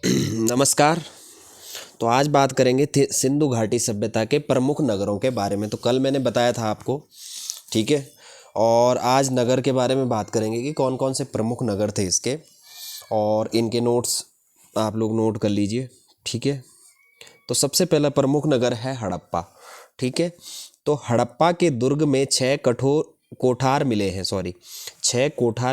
नमस्कार। तो आज बात करेंगे सिंधु घाटी सभ्यता के प्रमुख नगरों के बारे में। तो कल मैंने बताया था आपको, ठीक है। और आज नगर के बारे में बात करेंगे कि कौन कौन से प्रमुख नगर थे इसके, और इनके नोट्स आप लोग नोट कर लीजिए, ठीक है। तो सबसे पहला प्रमुख नगर है हड़प्पा, ठीक है। तो हड़प्पा के दुर्ग में छह कोठार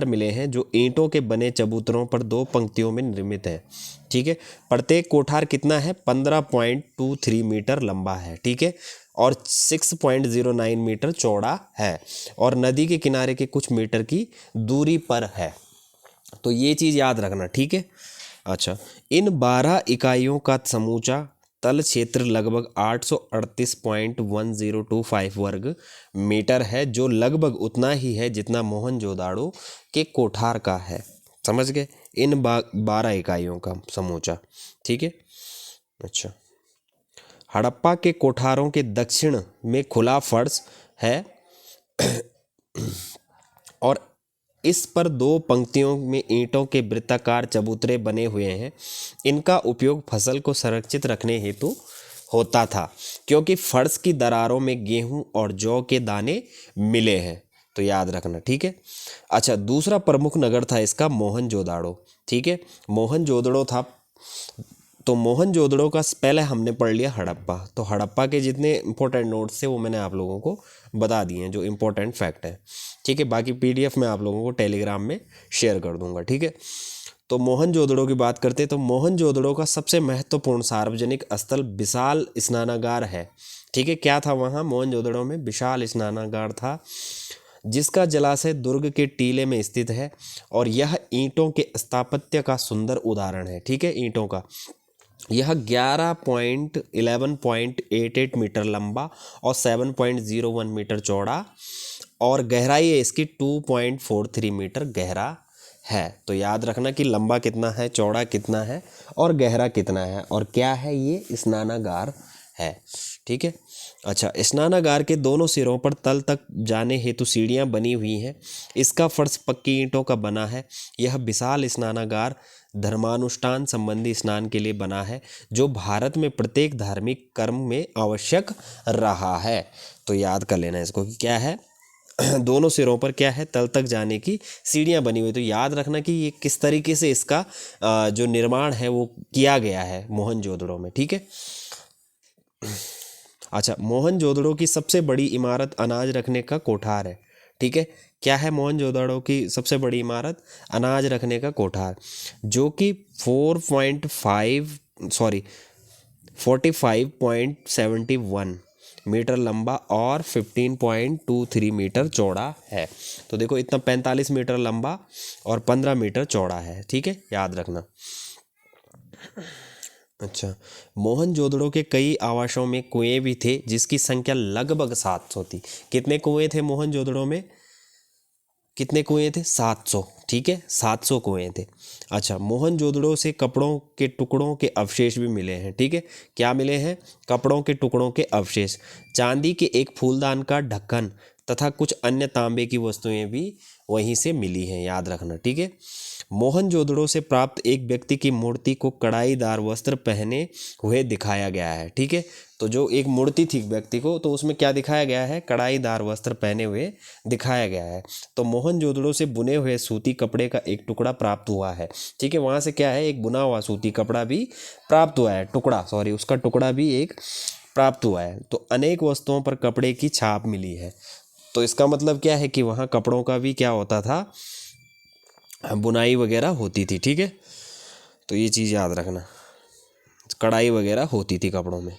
मिले हैं जो ईंटों के बने चबूतरों पर दो पंक्तियों में निर्मित है, ठीक है। प्रत्येक कोठार कितना है? 15.23 मीटर लंबा है, ठीक है, और 6.09 मीटर चौड़ा है, और नदी के किनारे के कुछ मीटर की दूरी पर है। तो ये चीज़ याद रखना, ठीक है। अच्छा, इन 12 इकाइयों का समूचा तल क्षेत्र लगभग 838.1025 वर्ग मीटर है, जो लगभग उतना ही है जितना मोहनजोदाड़ो के कोठार का है। समझ गए? इन 12 इकाइयों का समूचा, ठीक है। अच्छा, हड़प्पा के कोठारों के दक्षिण में खुला फर्श है और इस पर दो पंक्तियों में ईंटों के वृत्ताकार चबूतरे बने हुए हैं। इनका उपयोग फसल को संरक्षित रखने हेतु होता था, क्योंकि फर्श की दरारों में गेहूं और जौ के दाने मिले हैं। तो याद रखना, ठीक है। अच्छा, दूसरा प्रमुख नगर था इसका मोहनजोदाड़ो, ठीक है। मोहनजोदड़ो था। तो मोहनजोदड़ो का पहले हमने पढ़ लिया हड़प्पा। तो हड़प्पा के जितने इंपॉर्टेंट नोट्स थे वो मैंने आप लोगों को बता दिए हैं, जो इंपॉर्टेंट फैक्ट है, ठीक है। बाकी पीडीएफ मैं आप लोगों को टेलीग्राम में शेयर कर दूंगा, ठीक है। तो मोहनजोदड़ो की बात करते हैं तो मोहनजोदड़ो का सबसे महत्वपूर्ण सार्वजनिक स्थल विशाल स्नानागार है, ठीक है। क्या था वहाँ मोहनजोदड़ो में? विशाल स्नानागार था, जिसका जलाशय दुर्ग के टीले में स्थित है, और यह ईंटों के स्थापत्य का सुंदर उदाहरण है, ठीक है। ईंटों का यह 11.88 मीटर लंबा और 7.01 मीटर चौड़ा, और गहराई है इसकी 2.43 मीटर गहरा है। तो याद रखना कि लंबा कितना है, चौड़ा कितना है, और गहरा कितना है, और क्या है? ये स्नानागार है, ठीक है। अच्छा, स्नानागार के दोनों सिरों पर तल तक जाने हेतु सीढ़ियां बनी हुई हैं। इसका फर्श पक्की ईंटों का बना है। यह विशाल स्नानागार धर्मानुष्ठान संबंधी स्नान के लिए बना है, जो भारत में प्रत्येक धार्मिक कर्म में आवश्यक रहा है। तो याद कर लेना इसको कि क्या है दोनों सिरों पर क्या है? तल तक जाने की सीढ़ियां बनी हुई। तो याद रखना कि ये किस तरीके से इसका जो निर्माण है वो किया गया है मोहनजोदड़ो में, ठीक है। अच्छा, मोहनजोदड़ो की सबसे बड़ी इमारत अनाज रखने का कोठार है, ठीक है। क्या है मोहनजोदड़ो की सबसे बड़ी इमारत? अनाज रखने का कोठार, जो कि 45.71 मीटर लंबा और 15.23 मीटर चौड़ा है। तो देखो, इतना 45 मीटर लंबा और 15 मीटर चौड़ा है, ठीक है, याद रखना। अच्छा, मोहनजोदड़ो के कई आवासों में कुएं भी थे, जिसकी संख्या लगभग 700 थी। कितने कुएं थे मोहनजोदड़ो में? कितने कुएं थे? 700, ठीक है, 700 कुएं थे। अच्छा, मोहनजोदड़ो से कपड़ों के टुकड़ों के अवशेष भी मिले हैं, ठीक है। क्या मिले हैं? कपड़ों के टुकड़ों के अवशेष, चांदी के एक फूलदान का ढक्कन तथा कुछ अन्य तांबे की वस्तुएं भी वहीं से मिली हैं, याद रखना, ठीक है। मोहनजोदड़ो से प्राप्त एक व्यक्ति की मूर्ति को कढ़ाईदार वस्त्र पहने हुए दिखाया गया है, ठीक है। तो जो एक मूर्ति थी व्यक्ति को, तो उसमें क्या दिखाया गया है? कढ़ाईदार वस्त्र पहने हुए दिखाया गया है। तो मोहनजोदड़ो से बुने हुए सूती कपड़े का एक टुकड़ा प्राप्त हुआ है, ठीक है। वहाँ से क्या है? एक बुना हुआ सूती कपड़ा भी प्राप्त हुआ है, उसका टुकड़ा भी एक प्राप्त हुआ है। तो अनेक वस्तुओं पर कपड़े की छाप मिली है। तो इसका मतलब क्या है कि वहाँ कपड़ों का भी क्या होता था? बुनाई वगैरह होती थी, ठीक है। तो ये चीज़ याद रखना, कढ़ाई वगैरह होती थी कपड़ों में।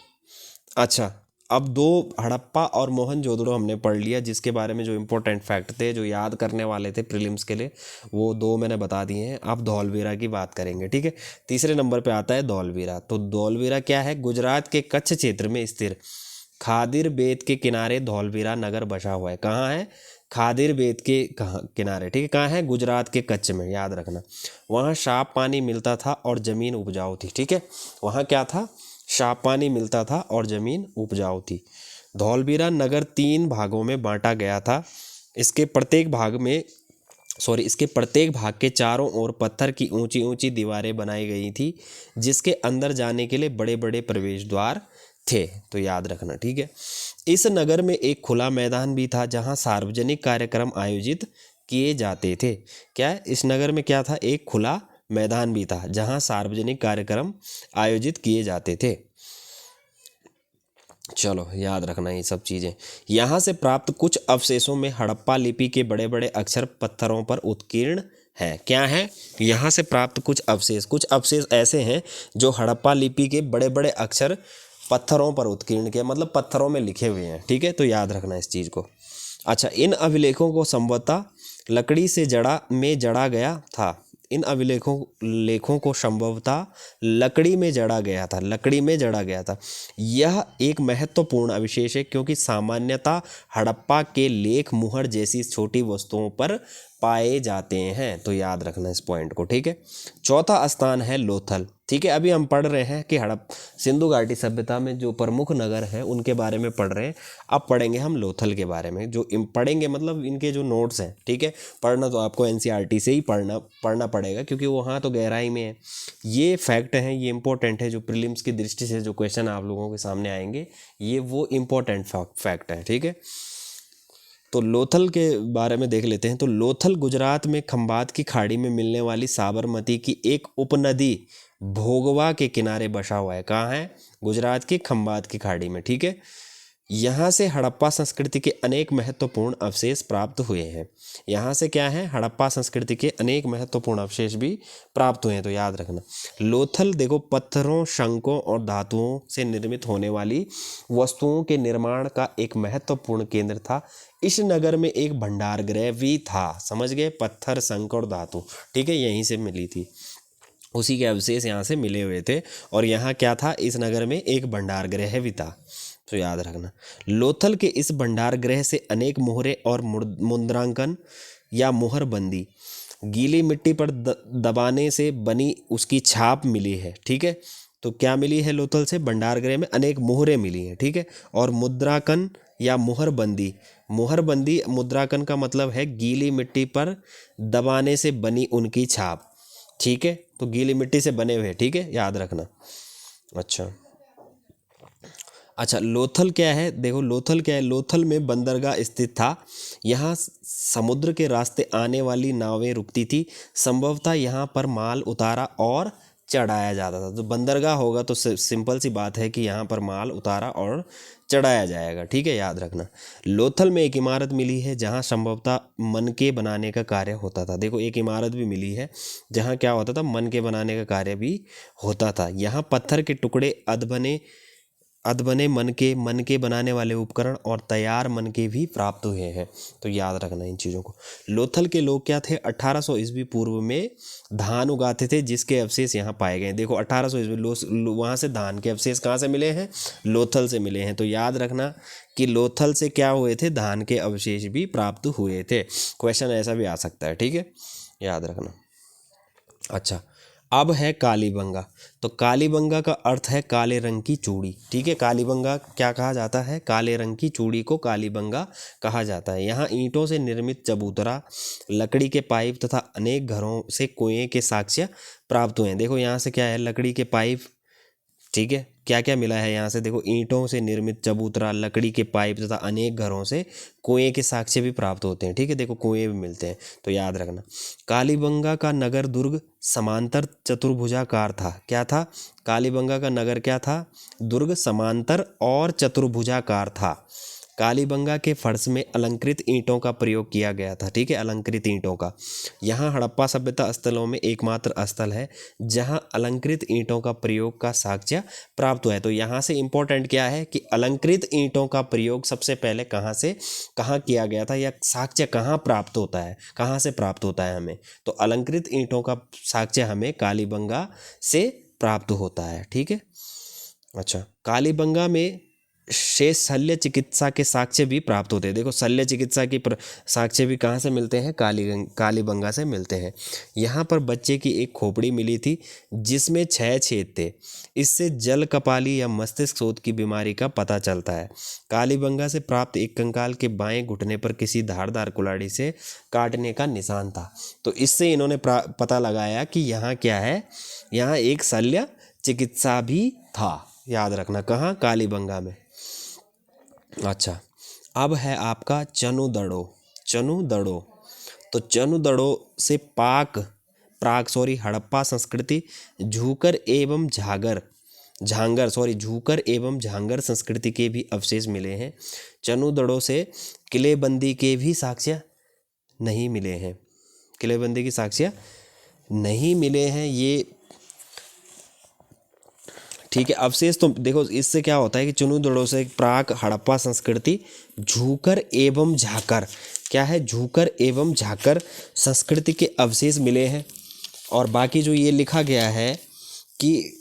अच्छा, अब दो हड़प्पा और मोहनजोदड़ो हमने पढ़ लिया, जिसके बारे में जो इम्पोर्टेंट फैक्ट थे, जो याद करने वाले थे प्रीलिम्स के लिए, वो दो मैंने बता दिए हैं। अब धौलवीरा की बात करेंगे, ठीक है। तीसरे नंबर पे आता है धौलवीरा। तो धौलवीरा क्या है? गुजरात के कच्छ क्षेत्र में स्थिर खादिर बेत के किनारे धौलवीरा नगर बसा हुआ है। कहाँ है? खादिर बेत के किनारे, ठीक है। कहाँ है? गुजरात के कच्छ में, याद रखना। वहाँ साफ पानी मिलता था और ज़मीन उपजाऊ थी, ठीक है। वहाँ क्या था? साफ पानी मिलता था और ज़मीन उपजाऊ थी। धौलवीरा नगर 3 भागों में बांटा गया था। इसके प्रत्येक भाग में सॉरी, इसके प्रत्येक भाग के चारों ओर पत्थर की ऊंची ऊंची दीवारें बनाई गई थी, जिसके अंदर जाने के लिए बड़े बड़े प्रवेश द्वार थे। तो याद रखना, ठीक है। इस नगर में एक खुला मैदान भी था जहां सार्वजनिक कार्यक्रम आयोजित किए जाते थे। क्या है? इस नगर में क्या था? एक खुला मैदान भी था जहां सार्वजनिक कार्यक्रम आयोजित किए जाते थे। चलो याद रखना ये सब चीज़ें। यहाँ से प्राप्त कुछ अवशेषों में हड़प्पा लिपि के बड़े बड़े अक्षर पत्थरों पर उत्कीर्ण हैं। क्या है? यहाँ से प्राप्त कुछ अवशेष ऐसे हैं जो हड़प्पा लिपि के बड़े बड़े अक्षर पत्थरों पर उत्कीर्ण के, मतलब पत्थरों में लिखे हुए हैं। ठीक है, तो याद रखना इस चीज़ को। अच्छा, इन अभिलेखों को संभवतः लकड़ी से जड़ा गया था। इन लेखों को संभवतः लकड़ी में जड़ा गया था। यह एक महत्वपूर्ण अविशेष है क्योंकि सामान्यतः हड़प्पा के लेख मुहर जैसी छोटी वस्तुओं पर पाए जाते हैं। तो याद रखना इस पॉइंट को, ठीक है। चौथा स्थान है लोथल। ठीक है, अभी हम पढ़ रहे हैं कि सिंधु घाटी सभ्यता में जो प्रमुख नगर हैं उनके बारे में पढ़ रहे हैं। अब पढ़ेंगे हम लोथल के बारे में, जो पढ़ेंगे मतलब इनके जो नोट्स हैं। ठीक है, पढ़ना तो आपको एनसीईआरटी से ही पढ़ना पड़ेगा क्योंकि वहाँ तो गहराई में है। ये फैक्ट हैं, ये इंपॉर्टेंट है, जो प्रीलिम्स की दृष्टि से जो क्वेश्चन आप लोगों के सामने आएंगे, ये वो इम्पोर्टेंट फैक्ट है। ठीक है, तो लोथल के बारे में देख लेते हैं। तो लोथल गुजरात में खंभात की खाड़ी में मिलने वाली साबरमती की एक उपनदी भोगवा के किनारे बसा हुआ है। कहाँ है? गुजरात की खंभात की खाड़ी में। ठीक है, यहाँ से हड़प्पा संस्कृति के अनेक महत्वपूर्ण अवशेष प्राप्त हुए हैं। यहाँ से क्या है? हड़प्पा संस्कृति के अनेक महत्वपूर्ण अवशेष भी प्राप्त हुए हैं। तो याद रखना, लोथल देखो पत्थरों, शंकों और धातुओं से निर्मित होने वाली वस्तुओं के निर्माण का एक महत्वपूर्ण केंद्र था। इस नगर में एक भंडार गृह भी था। समझ गए? पत्थर, शंख और धातु, ठीक है, यहीं से मिली थी, उसी के अवशेष यहाँ से मिले हुए थे। और यहाँ क्या था? इस नगर में एक भंडार गृह भी था। तो याद रखना, लोथल के इस भंडार गृह से अनेक मोहरे और मुद्रांकन या मोहरबंदी गीली मिट्टी पर दबाने से बनी उसकी छाप मिली है। ठीक है, तो क्या मिली है? लोथल से भंडार गृह में अनेक मोहरें मिली हैं। ठीक है, और मुद्रांकन या मोहरबंदी, मुद्रांकन का मतलब है गीली मिट्टी पर दबाने से बनी उनकी छाप। ठीक है, तो गीली मिट्टी से बने हुए। ठीक है, याद रखना। अच्छा, लोथल क्या है? देखो लोथल क्या है? लोथल में बंदरगाह स्थित था। यहाँ समुद्र के रास्ते आने वाली नावें रुकती थी। संभवतः यहाँ पर माल उतारा और चढ़ाया जाता था। तो बंदरगाह होगा तो सिंपल सी बात है कि यहाँ पर माल उतारा और चढ़ाया जाएगा। ठीक है, याद रखना। लोथल में एक इमारत मिली है जहाँ संभवतः मनके बनाने का कार्य होता था। देखो, एक इमारत भी मिली है जहाँ क्या होता था? मनके बनाने का कार्य भी होता था। यहाँ पत्थर के टुकड़े, अधबने मनके बनाने वाले उपकरण और तैयार मनके भी प्राप्त हुए हैं। तो याद रखना इन चीज़ों को। लोथल के लोग क्या थे? 1800 ईस्वी पूर्व में धान उगाते थे, जिसके अवशेष यहाँ पाए गए। देखो 1800 ईस्वी वहाँ से धान के अवशेष कहाँ से मिले हैं? लोथल से मिले हैं। तो याद रखना कि लोथल से क्या हुए थे? धान के अवशेष भी प्राप्त हुए थे। क्वेश्चन ऐसा भी आ सकता है। ठीक है, याद रखना। अच्छा, अब है कालीबंगा। तो कालीबंगा का अर्थ है काले रंग की चूड़ी। ठीक है, कालीबंगा क्या कहा जाता है? काले रंग की चूड़ी को कालीबंगा कहा जाता है। यहाँ ईंटों से निर्मित चबूतरा, लकड़ी के पाइप तथा अनेक घरों से कुएं के साक्ष्य प्राप्त हुए हैं। देखो यहाँ से क्या है? लकड़ी के पाइप। ठीक है, क्या क्या मिला है यहाँ से? देखो, ईंटों से निर्मित चबूतरा, लकड़ी के पाइप तथा अनेक घरों से कुएं के साक्ष्य भी प्राप्त होते हैं। ठीक है, देखो कुएं भी मिलते हैं। तो याद रखना, कालीबंगा का नगर दुर्ग समांतर चतुर्भुजाकार था। क्या था? कालीबंगा का नगर क्या था? दुर्ग समांतर और चतुर्भुजाकार था। कालीबंगा के फर्श में अलंकृत ईंटों का प्रयोग किया गया था। ठीक है, अलंकृत ईंटों का। यहाँ हड़प्पा सभ्यता स्थलों में एकमात्र स्थल है जहाँ अलंकृत ईंटों का प्रयोग का साक्ष्य प्राप्त हुआ है। तो यहाँ से इम्पोर्टेंट क्या है कि अलंकृत ईंटों का प्रयोग सबसे पहले कहाँ किया गया था, या साक्ष्य कहाँ प्राप्त होता है, कहाँ से प्राप्त होता है हमें? तो अलंकृत ईंटों का साक्ष्य हमें कालीबंगा से प्राप्त होता है। ठीक है, अच्छा, कालीबंगा में से शल्य चिकित्सा के साक्ष्य भी प्राप्त होते हैं। देखो शल्य चिकित्सा की साक्ष्य भी कहाँ से मिलते हैं, कालीबंगा से मिलते हैं। यहाँ पर बच्चे की एक खोपड़ी मिली थी जिसमें 6 छेद थे। इससे जल कपाली या मस्तिष्क शोथ की बीमारी का पता चलता है। कालीबंगा से प्राप्त एक कंकाल के बाएं घुटने पर किसी धारदार कुल्हाड़ी से काटने का निशान था। तो इससे इन्होंने पता लगाया कि यहाँ क्या है, यहाँ एक शल्य चिकित्सा भी था। याद रखना, कहाँ, कालीबंगा में। अच्छा, अब है आपका चनुदड़ो। चनुदड़ो, तो चनुदड़ो से हड़प्पा संस्कृति झूकर एवं झांगर संस्कृति के भी अवशेष मिले हैं। चनुदड़ो से किलेबंदी के भी साक्ष्य नहीं मिले हैं। किलेबंदी के साक्ष्य नहीं मिले हैं ये, ठीक है। अवशेष तो देखो इससे क्या होता है कि चनुदड़ो से प्राक हड़प्पा संस्कृति झूकर एवं झाकर, क्या है, झूकर एवं झाकर संस्कृति के अवशेष मिले हैं। और बाकी जो ये लिखा गया है कि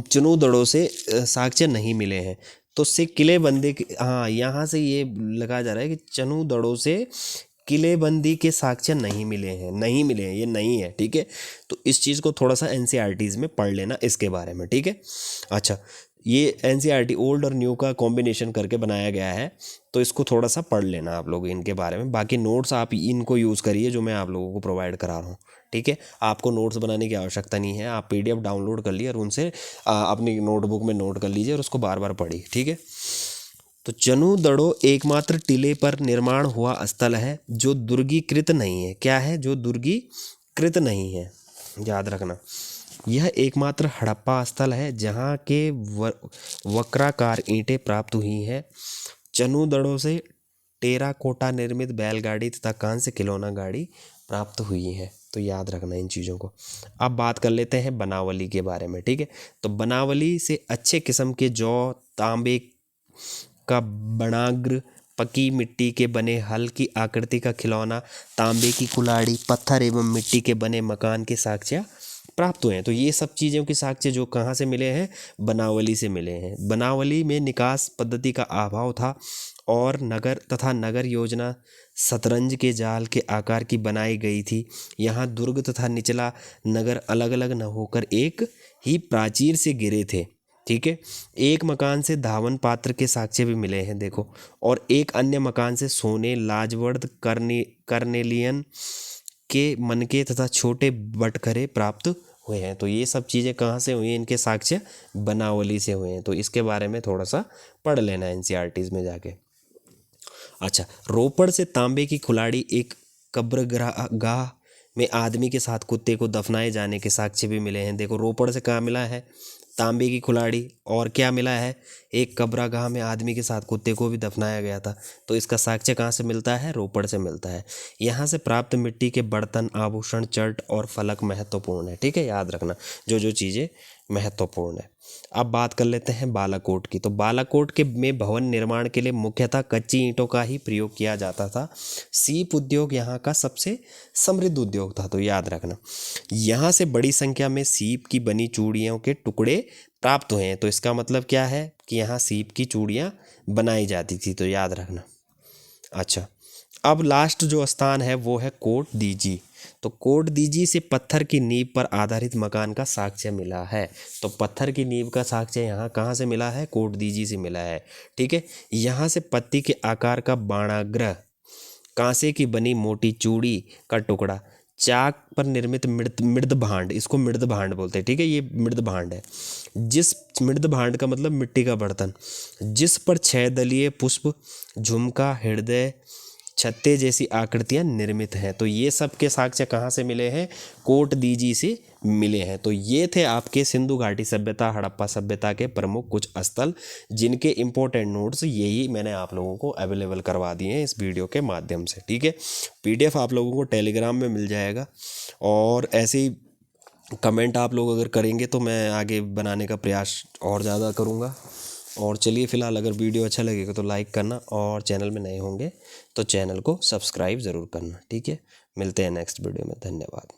चनुदड़ो से साक्ष्य नहीं मिले हैं, तो उससे किलेबंदी, हाँ यहाँ से ये लगाया जा रहा है कि चनुदड़ो से किलेबंदी के साक्ष्य नहीं मिले हैं, ये नहीं है, ठीक है। तो इस चीज़ को थोड़ा सा एनसीईआरटीज़ में पढ़ लेना इसके बारे में, ठीक है। अच्छा, ये एनसीईआरटी ओल्ड और न्यू का कॉम्बिनेशन करके बनाया गया है, तो इसको थोड़ा सा पढ़ लेना आप लोग इनके बारे में। बाकी नोट्स आप इनको यूज़ करिए जो मैं आप लोगों को प्रोवाइड करा रहा हूँ, ठीक है। आपको नोट्स बनाने की आवश्यकता नहीं है, आप पीडीएफ डाउनलोड कर लिए और उनसे अपनी नोटबुक में नोट कर लीजिए और उसको बार बार पढ़िए, ठीक है। तो चनुदड़ो एकमात्र टीले पर निर्माण हुआ स्थल है जो दुर्गीकृत नहीं है। क्या है, जो दुर्गीकृत नहीं है, याद रखना। यह एकमात्र हड़प्पा स्थल है जहाँ के वक्राकार ईंटें प्राप्त हुई हैं। चनुदड़ो से टेराकोटा निर्मित बैलगाड़ी तथा कांस्य खिलौना गाड़ी प्राप्त हुई है। तो याद रखना इन चीज़ों को। अब बात कर लेते हैं बनावली के बारे में, ठीक है। तो बनावली से अच्छे किस्म के जौ, तांबे का बनाग्र, पकी मिट्टी के बने हल्की आकृति का खिलौना, तांबे की कुल्हाड़ी, पत्थर एवं मिट्टी के बने मकान के साक्ष्य प्राप्त हुए हैं। तो ये सब चीज़ों के साक्ष्य जो कहाँ से मिले हैं, बनावली से मिले हैं। बनावली में निकास पद्धति का अभाव था और नगर योजना शतरंज के जाल के आकार की बनाई गई थी। यहाँ दुर्ग तथा निचला नगर अलग अलग न होकर एक ही प्राचीर से घिरे थे, ठीक है। एक मकान से धावन पात्र के साक्ष्य भी मिले हैं, देखो। और एक अन्य मकान से सोने, लाजवर्द, कर्नेलियन के मनके तथा छोटे बटखरे प्राप्त हुए हैं। तो ये सब चीज़ें कहाँ से हुई हैं, इनके साक्ष्य बनावली से हुए हैं। तो इसके बारे में थोड़ा सा पढ़ लेना एनसीईआरटीज़ में जाके। अच्छा, रोपड़ से तांबे की कुल्हाड़ी एक कब्रगाह में आदमी के साथ कुत्ते को दफनाए जाने के साक्ष्य भी मिले हैं। देखो रोपड़ से कहाँ मिला है, तांबे की कुल्हाड़ी, और क्या मिला है, एक कब्रगाह में आदमी के साथ कुत्ते को भी दफनाया गया था। तो इसका साक्ष्य कहाँ से मिलता है, रोपड़ से मिलता है। यहाँ से प्राप्त मिट्टी के बर्तन, आभूषण, चट और फलक महत्वपूर्ण है, ठीक है। याद रखना जो चीज़ें महत्वपूर्ण है। अब बात कर लेते हैं बालाकोट की। तो बालाकोट के में भवन निर्माण के लिए मुख्यतः कच्ची ईंटों का ही प्रयोग किया जाता था। सीप उद्योग यहाँ का सबसे समृद्ध उद्योग था। तो याद रखना, यहाँ से बड़ी संख्या में सीप की बनी चूड़ियों के टुकड़े प्राप्त हुए हैं। तो इसका मतलब क्या है कि यहाँ सीप की चूड़ियाँ बनाई जाती थी। तो याद रखना। अच्छा, अब लास्ट जो स्थान है वो है कोट दीजी। तो कोट दीजी से पत्थर की नींव पर आधारित मकान का साक्ष्य मिला है। तो पत्थर की नींव का साक्ष्य यहाँ कहाँ से मिला है, कोट दीजी से मिला है, ठीक है। यहाँ से पत्ती के आकार का बाणाग्रह, कांसे की बनी मोटी चूड़ी का टुकड़ा, चाक पर निर्मित मृद भांड, इसको मृद भांड बोलते हैं, ठीक है। ये मृद भांड है, जिस मृद भांड का मतलब मिट्टी का बर्तन, जिस पर 6 दलीय पुष्प, झुमका, हृदय, छत्ते जैसी आकृतियां निर्मित हैं। तो ये सब के साक्ष्य कहाँ से मिले हैं, कोट दीजी से मिले हैं। तो ये थे आपके सिंधु घाटी सभ्यता, हड़प्पा सभ्यता के प्रमुख कुछ स्थल, जिनके इंपॉर्टेंट नोट्स यही मैंने आप लोगों को अवेलेबल करवा दिए हैं इस वीडियो के माध्यम से, ठीक है। पीडीएफ आप लोगों को टेलीग्राम में मिल जाएगा, और ऐसे ही कमेंट आप लोग अगर करेंगे तो मैं आगे बनाने का प्रयास और ज़्यादा करूँगा। और चलिए फ़िलहाल अगर वीडियो अच्छा लगेगा तो लाइक करना, और चैनल में नए होंगे तो चैनल को सब्सक्राइब ज़रूर करना, ठीक है। मिलते हैं नेक्स्ट वीडियो में, धन्यवाद।